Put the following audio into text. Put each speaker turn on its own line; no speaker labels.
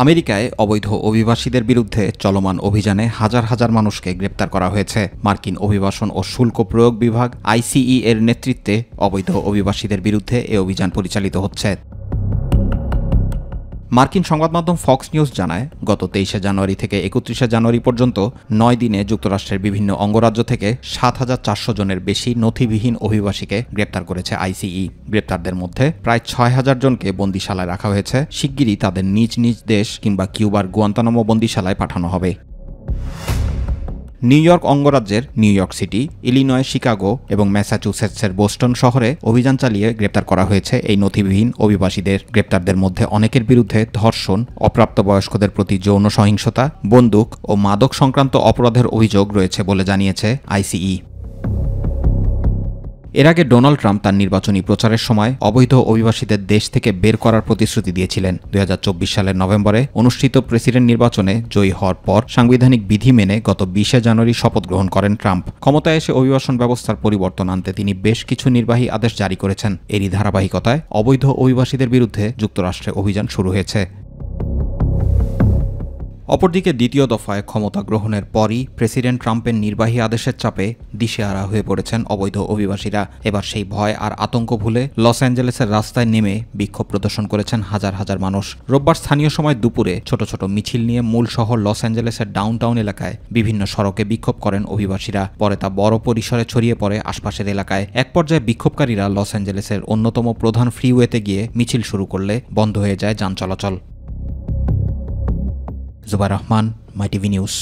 আমেরিকায় অবৈধ অভিবাসীদের বিরুদ্ধে চলমান অভিযানে হাজার হাজার মানুষকে গ্রেপ্তার করা হয়েছে। মার্কিন অভিবাসন ও শুল্ক প্রয়োগ বিভাগ আইসিই এর নেতৃত্বে অবৈধ অভিবাসীদের বিরুদ্ধে এ অভিযান পরিচালিত হচ্ছে। মার্কিন সংবাদমাধ্যম ফক্স নিউজ জানায়, গত 23 জানুয়ারি থেকে 31 জানুয়ারি পর্যন্ত 9 দিনে যুক্তরাষ্ট্রের বিভিন্ন অঙ্গরাজ্য থেকে 7,400 জনের বেশি নথিবিহীন অভিবাসীকে গ্রেপ্তার করেছে আইসিই। গ্রেপ্তারদের মধ্যে প্রায় 6,000 জনকে বন্দিশালায় রাখা হয়েছে। শিগগিরই তাদের নিজ নিজ দেশ কিংবা কিউবার গুয়ান্তানামো বন্দিশালায় পাঠানো হবে। নিউ ইয়র্ক অঙ্গরাজ্যের new York city, Illinois, Chicago এবং ম্যাসাচুসেটসের বোস্টন শহরে অভিযান চালিয়ে গ্রেপ্তার করা হয়েছে এই নথিবিহীন অভিবাসীদের। গ্রেপ্তারদের মধ্যে অনেকের বিরুদ্ধে ধর্ষণ, অপ্রাপ্তবয়স্কদের প্রতি যৌন সহিংসতা, বন্দুক ও মাদক সংক্রান্ত অপরাধের অভিযোগ রয়েছে বলে জানিয়েছে আইসিই। এর আগে ডোনাল্ড ট্রাম্প তার নির্বাচনী প্রচারের সময় অবৈধ অভিবাসীদের দেশ থেকে বের করার প্রতিশ্রুতি দিয়েছিলেন। 2024 সালের নভেম্বরে অনুষ্ঠিত প্রেসিডেন্ট নির্বাচনে জয়ী হওয়ার পর সাংবিধানিক বিধি মেনে গত 20 জানুয়ারি শপথ গ্রহণ করেন ট্রাম্প। ক্ষমতায় এসে অভিবাসন ব্যবস্থার পরিবর্তন আনতে তিনি বেশ কিছু নির্বাহী আদেশ জারি করেছেন। এরই ধারাবাহিকতায় অবৈধ অভিবাসীদের বিরুদ্ধে যুক্তরাষ্ট্রে অভিযান শুরু হয়েছে। অপরদিকে দ্বিতীয় দফায় ক্ষমতা গ্রহণের পরই প্রেসিডেন্ট ট্রাম্পের নির্বাহী আদেশের চাপে দিশেহারা হয়ে পড়েছেন অবৈধ অভিবাসীরা। এবার সেই ভয় আর আতঙ্ক ভুলে লস অ্যাঞ্জেলেসের রাস্তায় নেমে বিক্ষোভ প্রদর্শন করেছেন হাজার হাজার মানুষ। রোববার স্থানীয় সময় দুপুরে ছোট ছোট মিছিল নিয়ে মূল শহর লস অ্যাঞ্জেলেসের ডাউনটাউন এলাকায় বিভিন্ন সড়কে বিক্ষোভ করেন অভিবাসীরা। পরে তা বড় পরিসরে ছড়িয়ে পড়ে আশপাশের এলাকায়। এক পর্যায়ে বিক্ষোভকারীরা লস অ্যাঞ্জেলেসের অন্যতম প্রধান ফ্রিওয়েতে গিয়ে মিছিল শুরু করলে বন্ধ হয়ে যায় যান চলাচল। জুবাইর রহমান, মাই টিভি নিউজ।